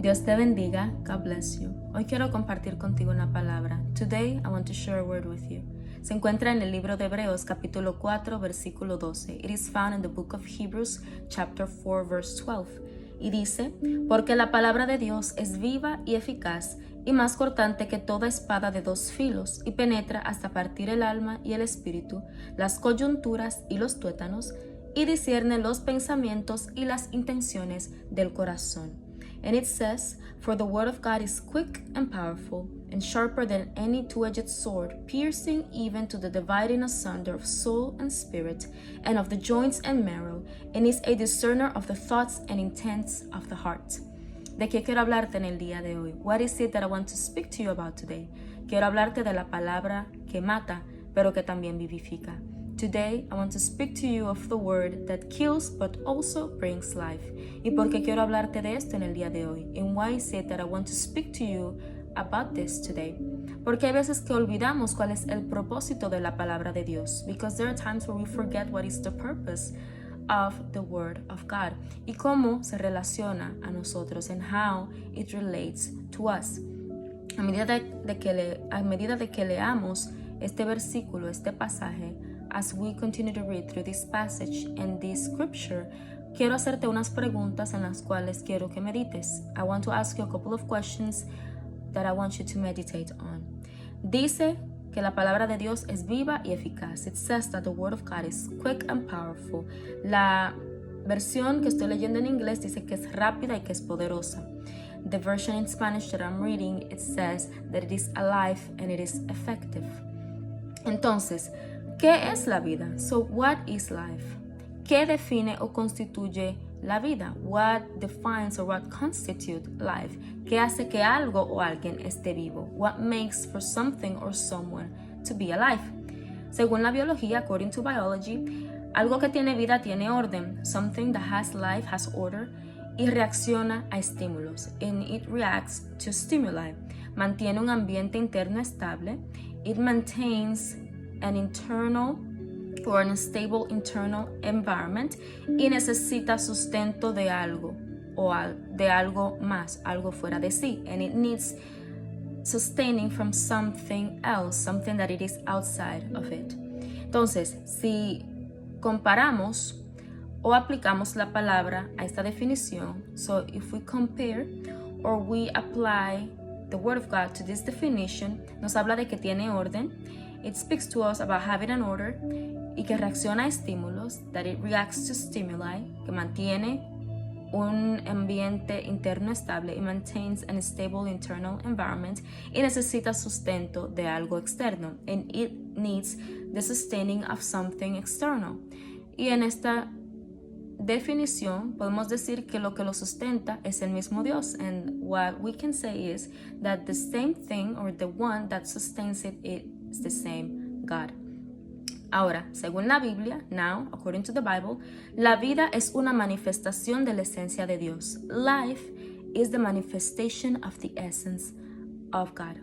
Dios te bendiga. God bless you. Hoy quiero compartir contigo una palabra. Today I want to share a word with you. Se encuentra en el libro de Hebreos capítulo 4 versículo 12. It is found in the book of Hebrews chapter 4 verse 12. Y dice, porque la palabra de Dios es viva y eficaz y más cortante que toda espada de dos filos y penetra hasta partir el alma y el espíritu, las coyunturas y los tuétanos, y discierne los pensamientos y las intenciones del corazón. And it says, for the word of God is quick and powerful, and sharper than any two-edged sword, piercing even to the dividing asunder of soul and spirit, and of the joints and marrow, and is a discerner of the thoughts and intents of the heart. ¿De qué quiero hablarte en el día de hoy? What is it that I want to speak to you about today? Quiero hablarte de la palabra que mata, pero que también vivifica. Today, I want to speak to you of the word that kills but also brings life. ¿Y por qué quiero hablarte de esto en el día de hoy? And why is it that I want to speak to you about this today? Porque hay veces que olvidamos cuál es el propósito de la palabra de Dios. Because there are times where we forget what is the purpose of the word of God. Y cómo se relaciona a nosotros and how it relates to us. A medida de que leamos este versículo, este pasaje, as we continue to read through this passage and this scripture, quiero hacerte unas preguntas en las cuales quiero que medites. I want to ask you a couple of questions that I want you to meditate on. Dice que la palabra de Dios es viva y eficaz. It says that the word of God is quick and powerful. La versión que estoy leyendo en inglés dice que es rápida y que es poderosa. The version in Spanish that I'm reading, it says that it is alive and it is effective. Entonces, ¿qué es la vida? So, what is life? ¿Qué define o constituye la vida? What defines or what constitutes life? ¿Qué hace que algo o alguien esté vivo? What makes for something or someone to be alive? Según la biología, according to biology, algo que tiene vida tiene orden. Something that has life has order y reacciona a estímulos. And it reacts to stimuli. Mantiene un ambiente interno estable. It maintains an internal or an stable internal environment y necesita sustento de algo o de algo más, algo fuera de sí. And it needs sustaining from something else, something that it is outside of it. Entonces, si comparamos o aplicamos la palabra a esta definición, so if we compare or we apply the word of God to this definition, nos habla de que tiene orden. It speaks to us about having an order y que reacciona a estímulos, that it reacts to stimuli, que mantiene un ambiente interno estable, it maintains an stable internal environment y necesita sustento de algo externo, and it needs the sustaining of something external. Y en esta definición podemos decir que lo que lo sustenta es el mismo Dios, and what we can say is that the same thing or the one that sustains it is the same God. Ahora, según la Biblia, now, according to the Bible, la vida es una manifestación de la esencia de Dios. Life is the manifestation of the essence of God.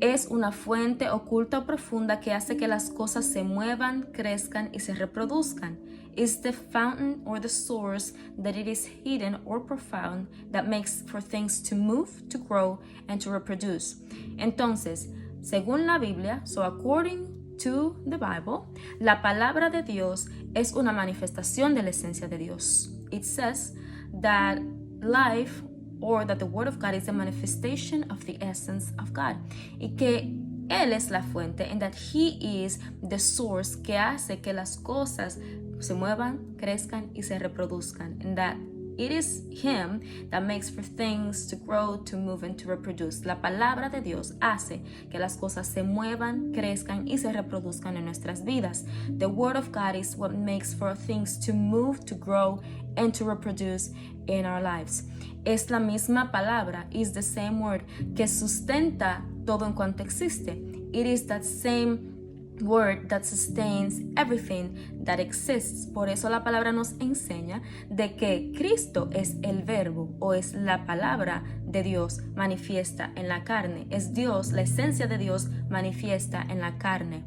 Es una fuente oculta o profunda que hace que las cosas se muevan, crezcan y se reproduzcan. It's the fountain or the source that it is hidden or profound that makes for things to move, to grow, and to reproduce. Entonces, según la Biblia, so according to the Bible, la palabra de Dios es una manifestación de la esencia de Dios. It says that life or that the word of God is a manifestation of the essence of God. Y que Él es la fuente and that He is the source que hace que las cosas se muevan, crezcan y se reproduzcan. And that it is Him that makes for things to grow, to move, and to reproduce. La palabra de Dios hace que las cosas se muevan, crezcan y se reproduzcan en nuestras vidas. The word of God is what makes for things to move, to grow, and to reproduce in our lives. Es la misma palabra, is the same word, que sustenta todo en cuanto existe. It is that same word that sustains everything that exists. Por eso la palabra nos enseña de que Cristo es el verbo o es la palabra de Dios manifiesta en la carne. Es Dios, la esencia de Dios manifiesta en la carne.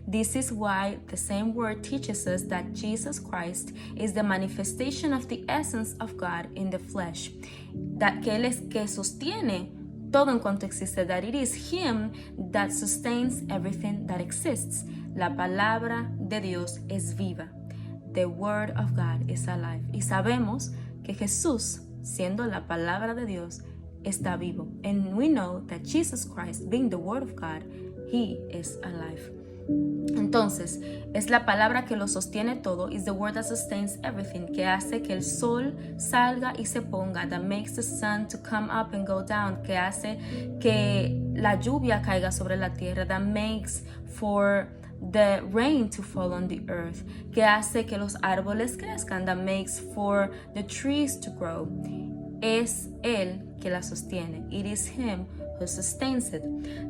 This is why the same word teaches us that Jesus Christ is the manifestation of the essence of God in the flesh. That que Él es que sostiene todo en cuanto existe. That it is Him that sustains everything that exists. La palabra de Dios es viva. The word of God is alive. Y sabemos que Jesús, siendo la palabra de Dios, está vivo. And we know that Jesus Christ, being the word of God, He is alive. Entonces, es la palabra que lo sostiene todo, is the word that sustains everything, que hace que el sol salga y se ponga, that makes the sun to come up and go down, que hace que la lluvia caiga sobre la tierra, that makes for the rain to fall on the earth, que hace que los árboles crezcan, that makes for the trees to grow. Es Él que la sostiene. It is Him who sustains it.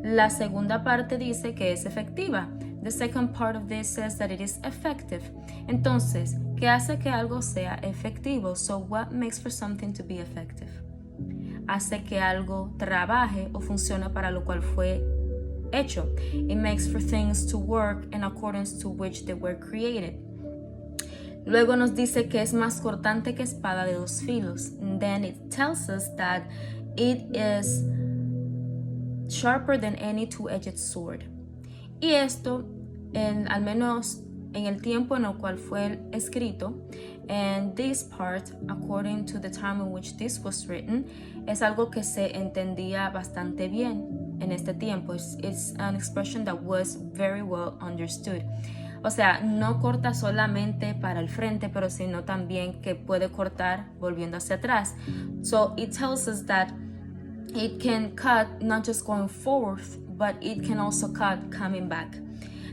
La segunda parte dice que es efectiva. The second part of this says that it is effective. Entonces, ¿qué hace que algo sea efectivo? So what makes for something to be effective? Hace que algo trabaje o funcione para lo cual fue hecho. It makes for things to work in accordance to which they were created. Luego nos dice que es más cortante que espada de dos filos. And then it tells us that it is sharper than any two-edged sword. Y esto, al menos en el tiempo en el cual fue escrito, and this part, according to the time in which this was written, es algo que se entendía bastante bien en este tiempo. It's an expression that was very well understood. O sea, no corta solamente para el frente, pero sino también que puede cortar volviendo hacia atrás. So it tells us that it can cut not just going forward, but it can also cut coming back.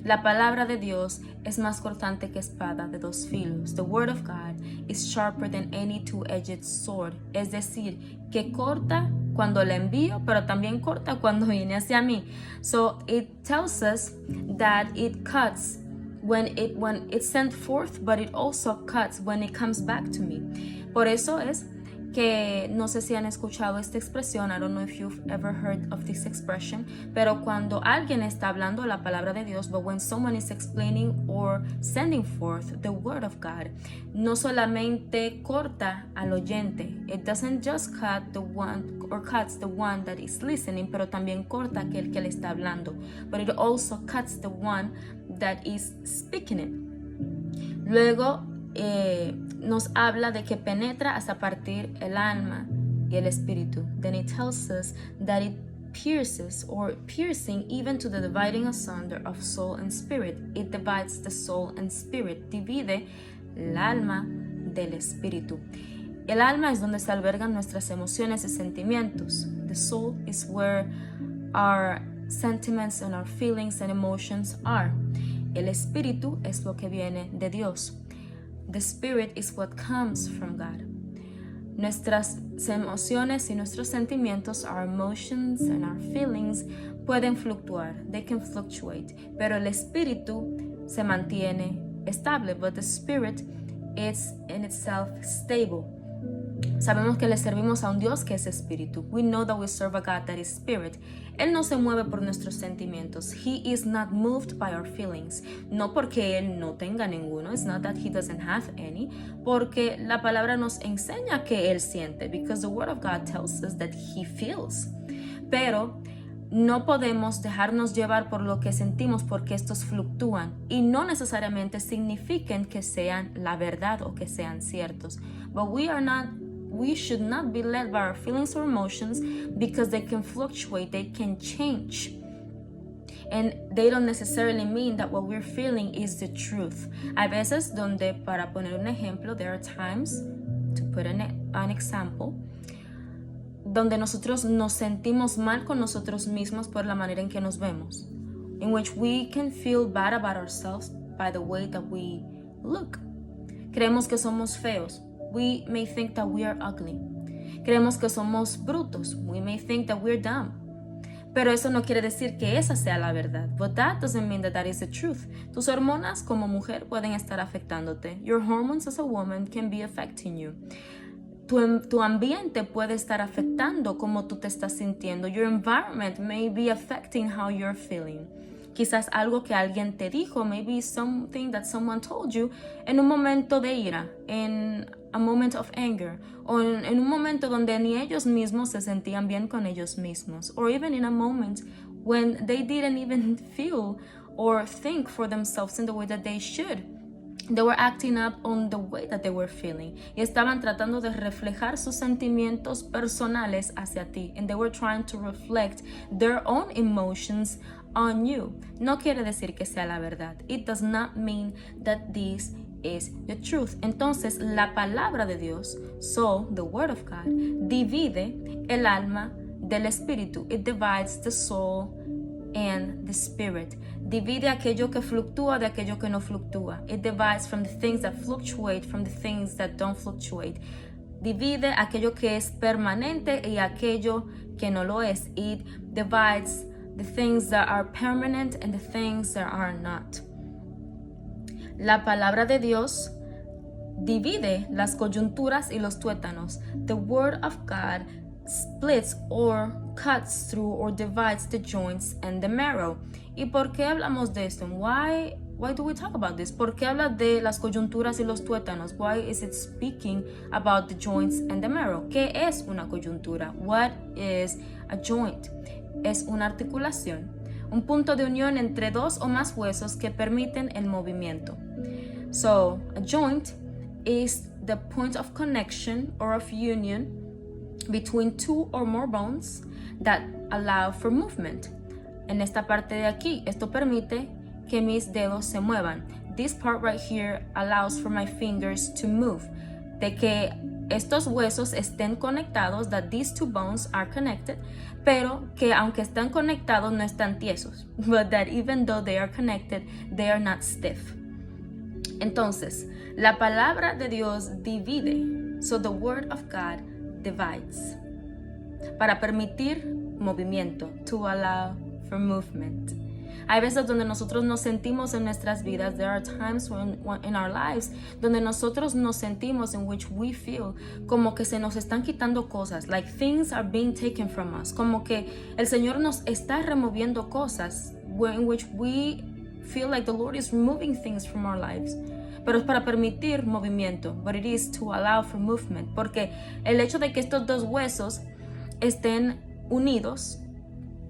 La palabra de Dios es más cortante que espada de dos filos. The word of God is sharper than any two-edged sword. Es decir, que corta cuando la envío, pero también corta cuando viene hacia mí. So it tells us that it cuts when it's sent forth, but it also cuts when it comes back to me. Por eso es que no sé si han escuchado esta expresión, I don't know if you've ever heard of this expression, pero cuando alguien está hablando la palabra de Dios, but when someone is explaining or sending forth the word of God, no solamente corta al oyente, it doesn't just cut the one or cuts the one that is listening, pero también corta aquel que le está hablando, but it also cuts the one that is speaking it. Luego nos habla de que penetra hasta partir el alma y el espíritu. Then it tells us that it pierces or piercing even to the dividing asunder of soul and spirit. It divides the soul and spirit. Divide el alma del espíritu. El alma es donde se albergan nuestras emociones y sentimientos. The soul is where our sentiments and our feelings and emotions are. El espíritu es lo que viene de Dios. The spirit is what comes from God. Nuestras emociones y nuestros sentimientos, our emotions and our feelings, pueden fluctuar. They can fluctuate. Pero el espíritu se mantiene estable. But the spirit is in itself stable. Sabemos que le servimos a un Dios que es espíritu. We know that we serve a God that is spirit. Él no se mueve por nuestros sentimientos. He is not moved by our feelings. No porque Él no tenga ninguno. It's not that He doesn't have any. Porque la palabra nos enseña que Él siente. Because the word of God tells us that He feels. Pero no podemos dejarnos llevar por lo que sentimos porque estos fluctúan y no necesariamente significan que sean la verdad o que sean ciertos. But we should not be led by our feelings or emotions because they can fluctuate, they can change. And they don't necessarily mean that what we're feeling is the truth. Hay veces donde, para poner un ejemplo, there are times, to put an example, donde nosotros nos sentimos mal con nosotros mismos por la manera en que nos vemos, in which we can feel bad about ourselves by the way that we look. Creemos que somos feos. We may think that we are ugly. Creemos que somos brutos. We may think that we're dumb. Pero eso no quiere decir que esa sea la verdad. But that doesn't mean that that is the truth. Tus hormonas como mujer pueden estar afectándote. Your hormones as a woman can be affecting you. Tu ambiente puede estar afectando cómo tú te estás sintiendo. Your environment may be affecting how you're feeling. quizás algo que alguien te dijo, maybe something that someone told you, en un momento de ira, en a moment of anger, o en un momento donde ni ellos mismos se sentían bien con ellos mismos, or even in a moment when they didn't even feel or think for themselves in the way that they should. They were acting up on the way that they were feeling. Y estaban tratando de reflejar sus sentimientos personales hacia ti. And they were trying to reflect their own emotions on you. No quiere decir que sea la verdad. It does not mean that this is the truth. Entonces, la palabra de Dios, so the word of God, divide el alma del espíritu. It divides the soul and the spirit. Divide aquello que fluctúa de aquello que no fluctúa. It divides from the things that fluctuate from the things that don't fluctuate. Divide aquello que es permanente y aquello que no lo es. It divides the things that are permanent and the things that are not. La palabra de Dios divide las coyunturas y los tuétanos. The word of God splits or cuts through or divides the joints and the marrow. ¿Y por qué hablamos de esto? Why do we talk about this? ¿Por qué habla de las coyunturas y los tuétanos? Why is it speaking about the joints and the marrow? ¿Qué es una coyuntura? What is a joint? Es una articulación, un punto de unión entre dos o más huesos que permiten el movimiento. So, a joint is the point of connection or of union between two or more bones that allow for movement. En esta parte de aquí, esto permite que mis dedos se muevan. This part right here allows for my fingers to move. De que estos huesos estén conectados, that these two bones are connected, pero que aunque están conectados no están tiesos. But that even though they are connected, they are not stiff. Entonces, la palabra de Dios divide. So the word of God divides. Para permitir movimiento. To allow for movement. Hay veces donde nosotros nos sentimos en nuestras vidas. There are times when in our lives donde nosotros nos sentimos in which we feel como que se nos están quitando cosas, like things are being taken from us, como que el Señor nos está removiendo cosas, in which we feel like the Lord is removing things from our lives. Pero es para permitir movimiento, but it is to allow for movement, porque el hecho de que estos dos huesos estén unidos,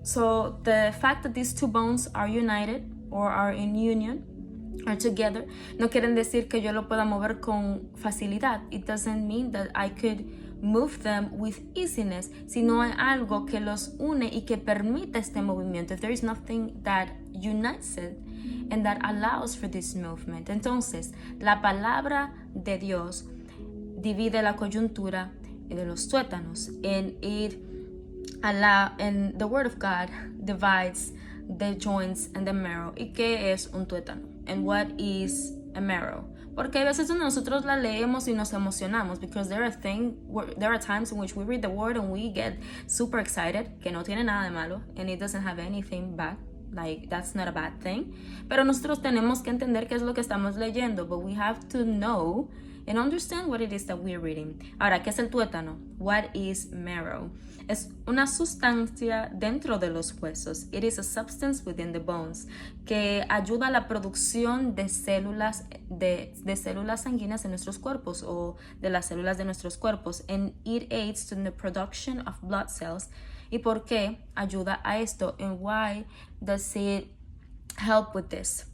so the fact that these two bones are united or are in union, are together, no quieren decir que yo lo pueda mover con facilidad. It doesn't mean that I could move them with easiness, sino hay algo que los une y que permite este movimiento. There is nothing that unites it and that allows for this movement. Entonces, la palabra de Dios divide la coyuntura de los tuétanos, and the word of God divides the joints and the marrow. ¿Y qué es un tuétano? And what is a marrow? Porque a veces nosotros la leemos y nos emocionamos, because there are times in which we read the word and we get super excited, que no tiene nada de malo, and it doesn't have anything bad. Like, that's not a bad thing. Pero nosotros tenemos que entender qué es lo que estamos leyendo. But we have to know and understand what it is that we're reading. Ahora, ¿qué es el tuétano? What is marrow? Es una sustancia dentro de los huesos. It is a substance within the bones que ayuda a la producción de células sanguíneas en nuestros cuerpos, o de las células de nuestros cuerpos. And it aids in the production of blood cells. ¿Y por qué ayuda a esto? And why does it help with this?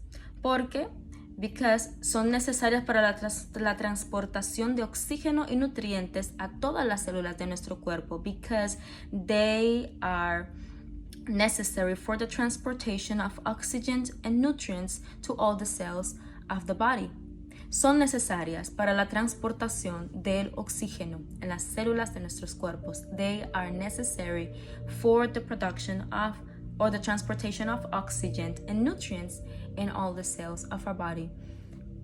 Because son necesarias para la transportación de oxígeno y nutrientes a todas las células de nuestro cuerpo. Because they are necessary for the transportation of oxygen and nutrients to all the cells of the body. Son necesarias para la transportación del oxígeno en las células de nuestros cuerpos. They are necessary for the production of or the transportation of oxygen and nutrients in all the cells of our body.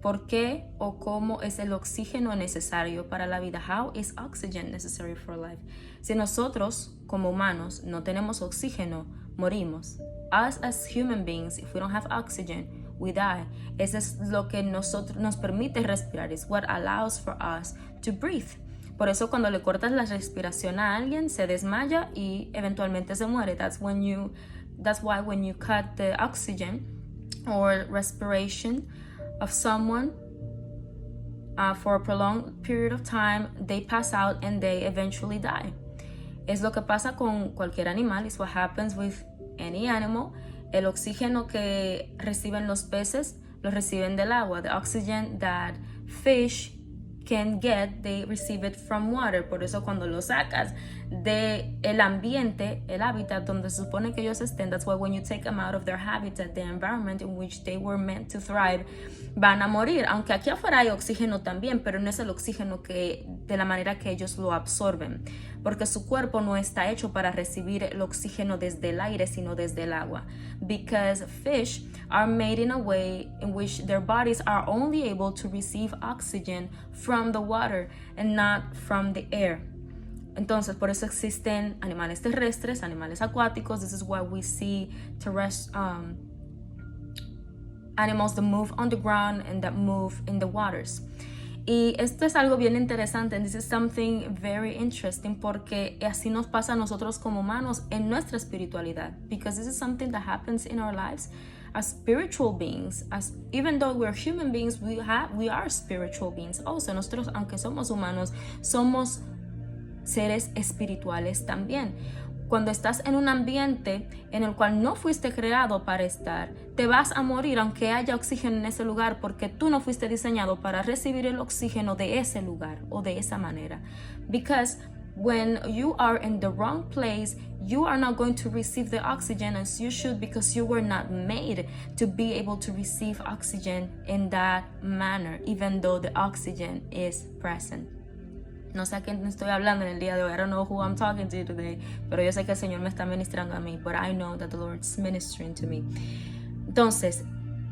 ¿Por qué o cómo es el oxígeno necesario para la vida? How is oxygen necessary for life? Si nosotros, como humanos, no tenemos oxígeno, morimos. Us as human beings, if we don't have oxygen, we die. Eso es lo que nos permite respirar. It's what allows for us to breathe. Por eso cuando le cortas la respiración a alguien, se desmaya y eventualmente se muere. That's when you That's why when you cut the oxygen or respiration of someone for a prolonged period of time, they pass out and they eventually die. Es lo que pasa con cualquier animal. It's what happens with any animal. El oxígeno que reciben los peces lo reciben del agua. The oxygen that fish can get, they receive it from water. Por eso cuando lo sacas de el ambiente, el hábitat donde se supone que ellos estén, that's why when you take them out of their habitat, the environment in which they were meant to thrive, van a morir. Aunque aquí afuera hay oxígeno también, pero no es el oxígeno que de la manera que ellos lo absorben, porque su cuerpo no está hecho para recibir el oxígeno desde el aire, sino desde el agua. Because fish are made in a way in which their bodies are only able to receive oxygen from the water and not from the air. Entonces, por eso existen animales terrestres, animales acuáticos. This is why we see animals that move on the ground and that move in the waters. Y esto es algo bien interesante, and this is something very interesting, porque así nos pasa a nosotros como humanos en nuestra espiritualidad, because this is something that happens in our lives as spiritual beings. As even though we're human beings, we are spiritual beings also. Nosotros, aunque somos humanos, somos seres espirituales también. Cuando estás en un ambiente en el cual no fuiste creado para estar, te vas a morir aunque haya oxígeno en ese lugar, porque tú no fuiste diseñado para recibir el oxígeno de ese lugar o de esa manera. Because when you are in the wrong place, you are not going to receive the oxygen as you should, because you were not made to be able to receive oxygen in that manner, even though the oxygen is present. No sé a quién estoy hablando en el día de hoy. I don't know who I'm talking to today. Pero yo sé que el Señor me está ministrando a mí. But I know that the Lord's ministering to me. Entonces,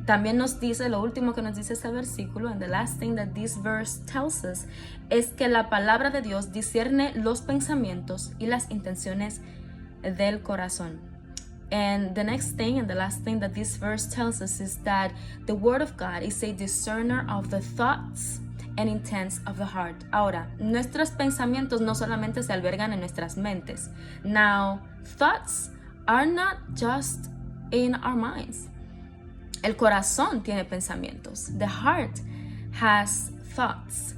también nos dice, lo último que nos dice este versículo, and the last thing that this verse tells us, es que la palabra de Dios discierne los pensamientos y las intenciones del corazón. And the next thing and the last thing that this verse tells us is that the Word of God is a discerner of the thoughts and intents of the heart. Ahora, nuestros pensamientos no solamente se albergan en nuestras mentes. Now, thoughts are not just in our minds. El corazón tiene pensamientos. The heart has thoughts.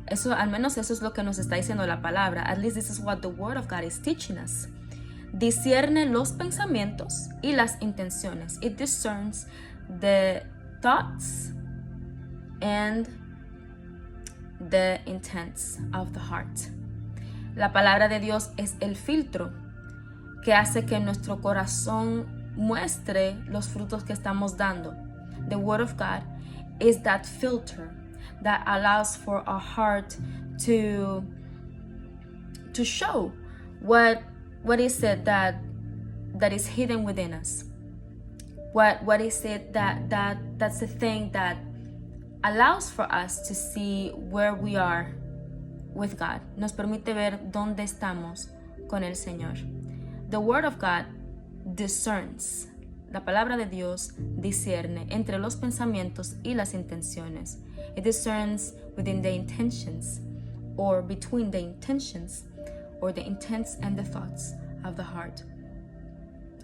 Eso, al menos eso es lo que nos está diciendo la palabra. At least this is what the Word of God is teaching us. Discierne los pensamientos y las intenciones. It discerns the thoughts and the intents of the heart. La palabra de Dios es el filtro que hace que nuestro corazón muestre los frutos que estamos dando. The Word of God is that filter that allows for our heart to show what is it that is hidden within us. What is it that's the thing that allows for us to see where we are with God. Nos permite ver dónde estamos con el Señor. The Word of God discerns. La palabra de Dios discierne entre los pensamientos y las intenciones. It discerns within the intentions, or between the intentions, or the intents and the thoughts of the heart.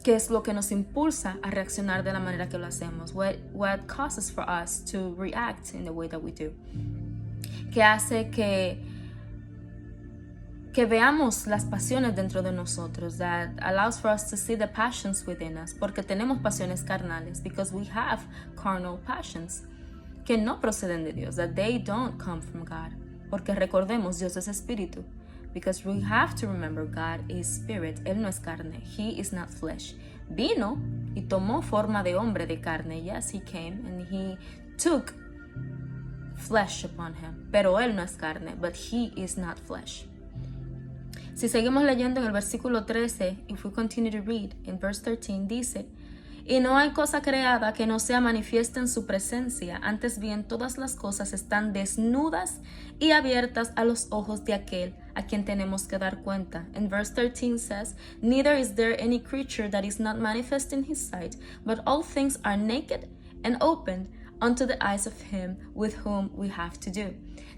¿Qué es lo que nos impulsa a reaccionar de la manera que lo hacemos? What causes for us to react in the way that we do? ¿Qué hace que veamos las pasiones dentro de nosotros? That allows for us to see the passions within us. Porque tenemos pasiones carnales. Because we have carnal passions que no proceden de Dios. That they don't come from God. Porque recordemos, Dios es espíritu. Because we have to remember God is spirit. Él no es carne. He is not flesh. Vino y tomó forma de hombre, de carne. Yes, he came and he took flesh upon him. Pero él no es carne. But he is not flesh. Si seguimos leyendo en el versículo 13, if we continue to read in verse 13, dice: Y no hay cosa creada que no sea manifiesta en su presencia, antes bien todas las cosas están desnudas y abiertas a los ojos de aquel a quien tenemos que dar cuenta. And verse 13 says, Neither is there any creature that is not manifest in his sight, but all things are naked and opened unto the eyes of him with whom we have to do.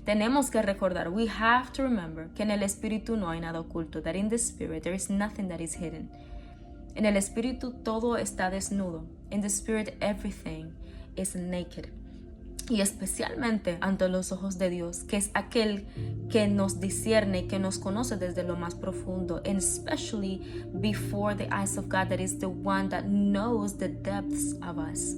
Tenemos que recordar, we have to remember que en el espíritu no hay nada oculto, that in the spirit there is nothing that is hidden. En el espíritu todo está desnudo. In the spirit everything is naked. Y especialmente ante los ojos de Dios, que es aquel que nos discierne, que nos conoce desde lo más profundo, and especially before the eyes of God, that is the one that knows the depths of us.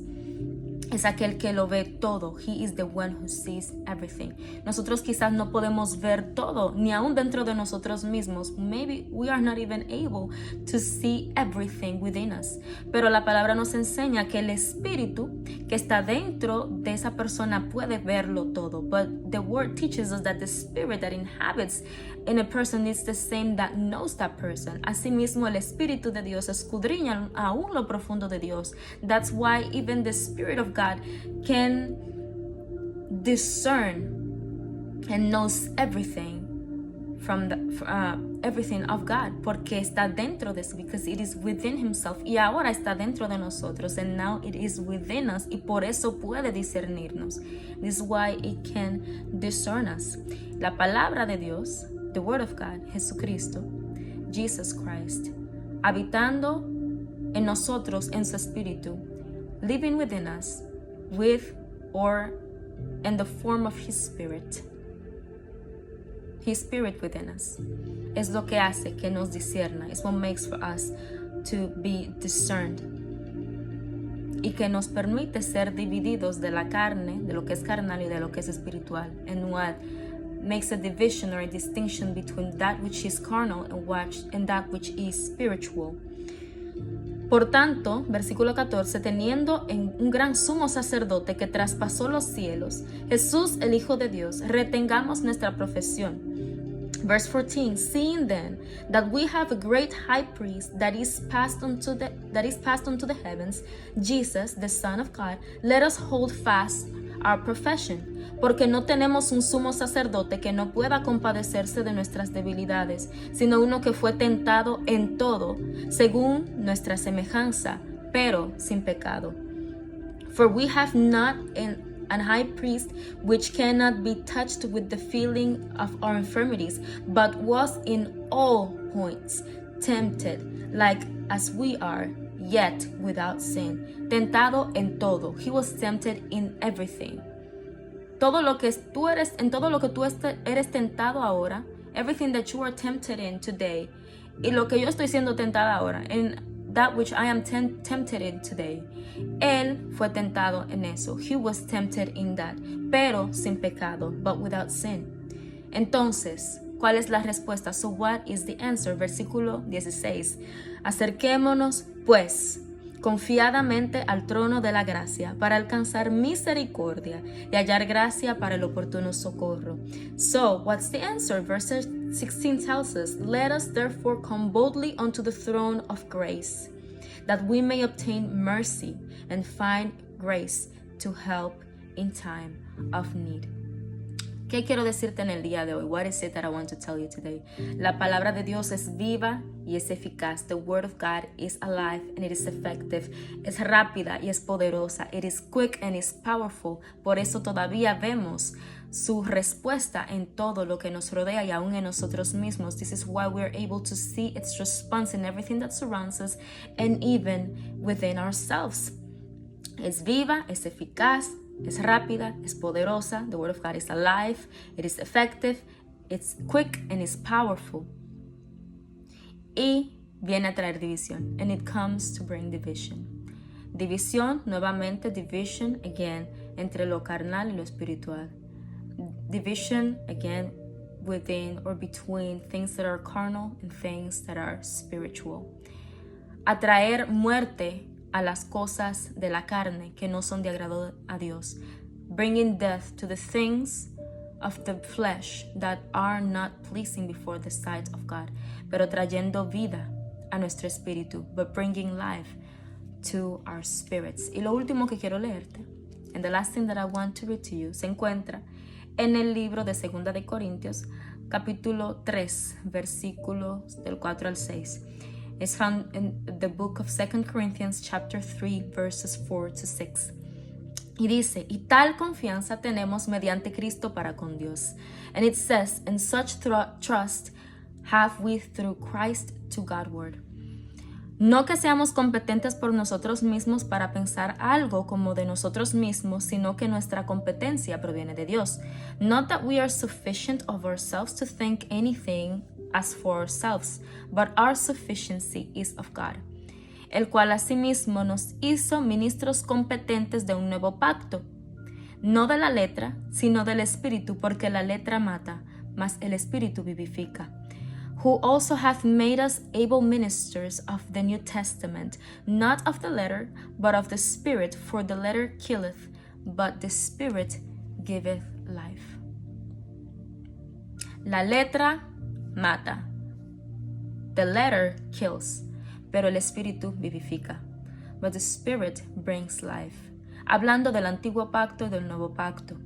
Es aquel que lo ve todo. He is the one who sees everything. Nosotros quizás no podemos ver todo, ni aún dentro de nosotros mismos. Maybe we are not even able to see everything within us. Pero la palabra nos enseña que el espíritu que está dentro de esa persona puede verlo todo. But the word teaches us that the spirit that inhabits in a person is the same that knows that person. Asimismo, el espíritu de Dios escudriña aún lo profundo de Dios. That's why even the spirit of God can discern and knows everything from everything of God, porque está dentro de sí, because it is within himself, y ahora está dentro de nosotros, and now it is within us, y por eso puede discernirnos. This is why it can discern us. La palabra de Dios, the word of God, Jesucristo, Jesus Christ, habitando en nosotros en su espíritu, living within us with or in the form of his spirit within us, es lo que hace que nos discierna. It's what makes for us to be discerned, y que nos permite ser divididos de la carne, de lo que es carnal y de lo que es espiritual, and what makes a division or a distinction between that which is carnal and that which is spiritual. Por tanto, versículo 14, teniendo en un gran sumo sacerdote que traspasó los cielos, Jesús el Hijo de Dios, retengamos nuestra profesión. Verse 14, seeing then that we have a great high priest that is passed unto the heavens, Jesus, the Son of God, let us hold fast our profession. Porque no tenemos un sumo sacerdote que no pueda compadecerse de nuestras debilidades, sino uno que fue tentado en todo, según nuestra semejanza, pero sin pecado. For we have not an high priest which cannot be touched with the feeling of our infirmities, but was in all points tempted, like as we are, yet without sin. Tentado en todo. He was tempted in everything. Todo lo que tú eres, en todo lo que tú eres tentado ahora, everything that you are tempted in today, y lo que yo estoy siendo tentada ahora, in that which I am tempted in today, él fue tentado en eso. He was tempted in that, pero sin pecado, but without sin. Entonces, ¿cuál es la respuesta? So what is the answer? Versículo 16. Acerquémonos, pues, confiadamente al trono de la gracia para alcanzar misericordia y hallar gracia para el oportuno socorro. So, what's the answer? Verse 16 tells us, let us therefore come boldly unto the throne of grace, that we may obtain mercy and find grace to help in time of need. ¿Qué quiero decirte en el día de hoy? What is it that I want to tell you today? La palabra de Dios es viva y es eficaz. The word of God is alive and it is effective. Es rápida y es poderosa. It is quick and is powerful. Por eso todavía vemos su respuesta en todo lo que nos rodea y aún en nosotros mismos. This is why we're able to see its response in everything that surrounds us and even within ourselves. Es viva, es eficaz, es rápida, es poderosa. The word of God is alive, it is effective, it's quick and it's powerful. Y viene a traer división. And it comes to bring division. División, nuevamente, division, again, entre lo carnal y lo espiritual. Division, again, within or between things that are carnal and things that are spiritual. Atraer muerte a las cosas de la carne que no son de agrado a Dios. Bringing death to the things of the flesh that are not pleasing before the sight of God. Pero trayendo vida a nuestro espíritu. But bringing life to our spirits. Y lo último que quiero leerte, and the last thing that I want to read to you, se encuentra en el libro de 2 de Corintios, capítulo 3, versículos del 4 al 6. It's found in the book of 2 Corinthians chapter 3 verses 4 to 6. Y dice, y tal confianza tenemos mediante Cristo para con Dios. And it says, and such trust have we through Christ to Godward. No que seamos competentes por nosotros mismos para pensar algo como de nosotros mismos, sino que nuestra competencia proviene de Dios. Not that we are sufficient of ourselves to think anything as for ourselves, but our sufficiency is of God, el cual asimismo nos hizo ministros competentes de un nuevo pacto, no de la letra, sino del Espíritu, porque la letra mata, mas el Espíritu vivifica. Who also hath made us able ministers of the New Testament, not of the letter, but of the Spirit, for the letter killeth, but the Spirit giveth life. La letra mata. The letter kills, pero el Espíritu vivifica. But the Spirit brings life. Hablando del antiguo pacto y del nuevo pacto.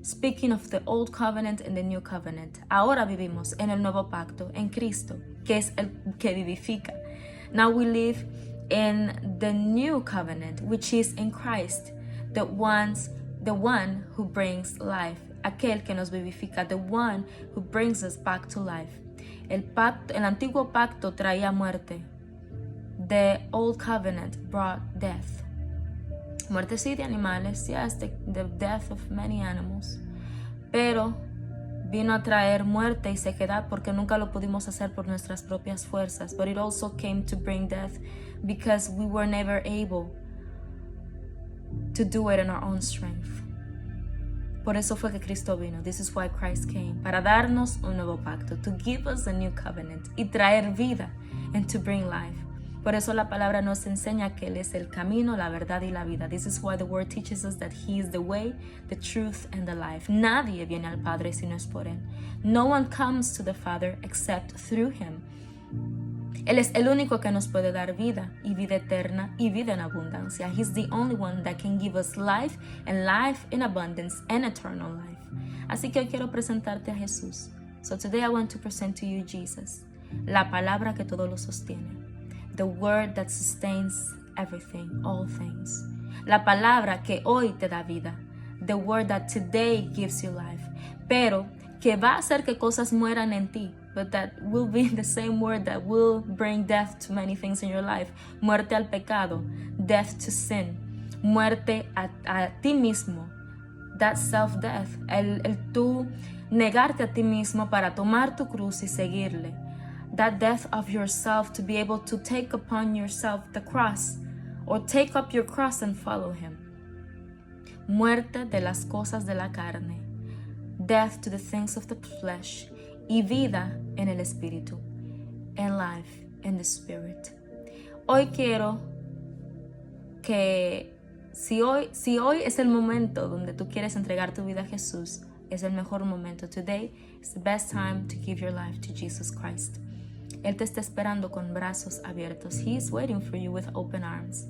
Speaking of the old covenant and the new covenant. Ahora vivimos en el nuevo pacto, en Cristo, que es el que vivifica. Now we live in the new covenant, which is in Christ, the one who brings life, aquel que nos vivifica, the one who brings us back to life. El antiguo pacto traía muerte. The old covenant brought death. Muerte sí de animales, yes, the death of many animals. Pero vino a traer muerte y sequedad porque nunca lo pudimos hacer por nuestras propias fuerzas. But it also came to bring death because we were never able to do it in our own strength. Por eso fue que Cristo vino. This is why Christ came. Para darnos un nuevo pacto. To give us a new covenant. Y traer vida. And to bring life. Por eso la palabra nos enseña que Él es el camino, la verdad y la vida. This is why the word teaches us that He is the way, the truth, and the life. Nadie viene al Padre si no es por Él. No one comes to the Father except through Him. Él es el único que nos puede dar vida, y vida eterna, y vida en abundancia. He's the only one that can give us life, and life in abundance, and eternal life. Así que hoy quiero presentarte a Jesús. So today I want to present to you Jesus, la palabra que todo lo sostiene. The word that sustains everything, all things. La palabra que hoy te da vida. The word that today gives you life. Pero que va a hacer que cosas mueran en ti. But that will be the same word that will bring death to many things in your life. Muerte al pecado. Death to sin. Muerte a ti mismo. That self-death. El tú negarte a ti mismo para tomar tu cruz y seguirle. That death of yourself to be able to take upon yourself the cross or take up your cross and follow Him. Muerte de las cosas de la carne. Death to the things of the flesh. Y vida en el Espíritu. And life in the Spirit. Hoy quiero que si hoy es el momento donde tú quieres entregar tu vida a Jesús, es el mejor momento. Today is the best time to give your life to Jesus Christ. Él te está esperando con brazos abiertos. He is waiting for you with open arms.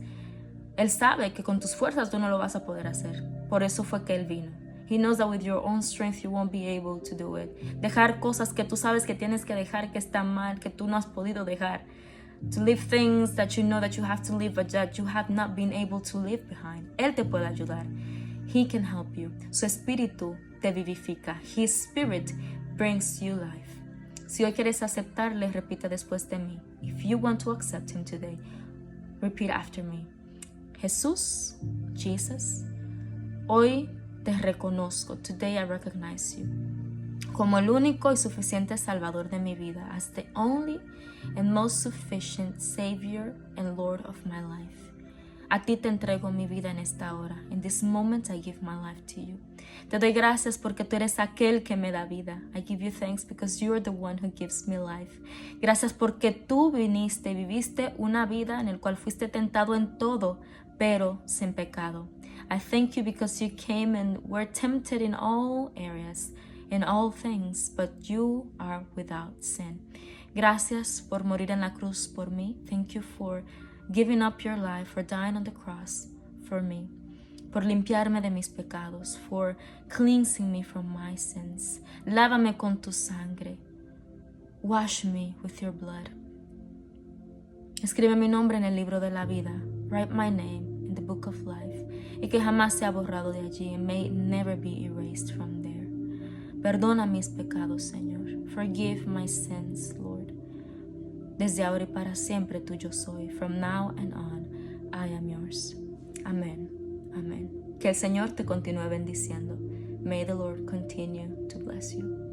Él sabe que con tus fuerzas tú no lo vas a poder hacer. Por eso fue que Él vino. He knows that with your own strength you won't be able to do it. Dejar cosas que tú sabes que tienes que dejar, que están mal, que tú no has podido dejar. To leave things that you know that you have to leave, but that you have not been able to leave behind. Él te puede ayudar. He can help you. Su espíritu te vivifica. His spirit brings you life. Si hoy quieres aceptarle, repita después de mí. If you want to accept Him today, repeat after me. Jesús, Jesus, hoy te reconozco. Today I recognize you como el único y suficiente Salvador de mi vida, as the only and most sufficient Savior and Lord of my life. A ti te entrego mi vida en esta hora. In this moment I give my life to you. Te doy gracias porque tú eres aquel que me da vida. I give you thanks because you are the one who gives me life. Gracias porque tú viviste una vida en la cual fuiste tentado en todo, pero sin pecado. I thank you because you came and were tempted in all areas, in all things, but you are without sin. Gracias por morir en la cruz por mí. Thank you for giving up your life, for dying on the cross for me, por limpiarme de mis pecados, for cleansing me from my sins. Lávame con tu sangre. Wash me with your blood. Escribe mi nombre en el libro de la vida. Write my name in the book of life. Y que jamás sea borrado de allí, and may it never be erased from there. Perdona mis pecados, Señor. Forgive my sins, Lord. Desde ahora y para siempre tuyo soy. From now and on, I am yours. Amén. Amén. Que el Señor te continúe bendiciendo. May the Lord continue to bless you.